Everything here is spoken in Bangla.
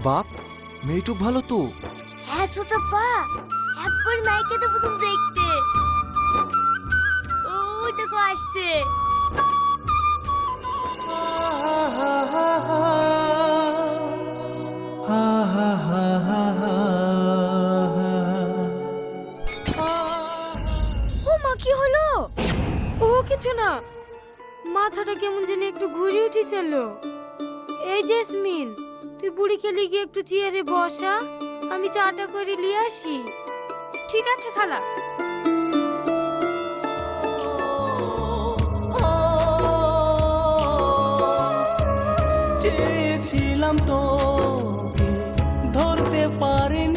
বাপ, মেয়েটুক ভালো তো? হ্যাঁ ছোটাপ্পা, একবার নায়িকা তো প্রথম দেখতে। ওই দেখো আসছে। ও মা, কি হলো? ও কিছু না, মাথাটা কেমন যেন একটু ঘুরে উঠেছিল। এই জেসমিন, তুই বুড়ি খেলে গিয়ে একটু চেয়ারে বসা, আমি চাটা করে নিয়ে আসি। ঠিক আছে খালা। চেয়েছিলাম তোকে ধরতে পারিনি।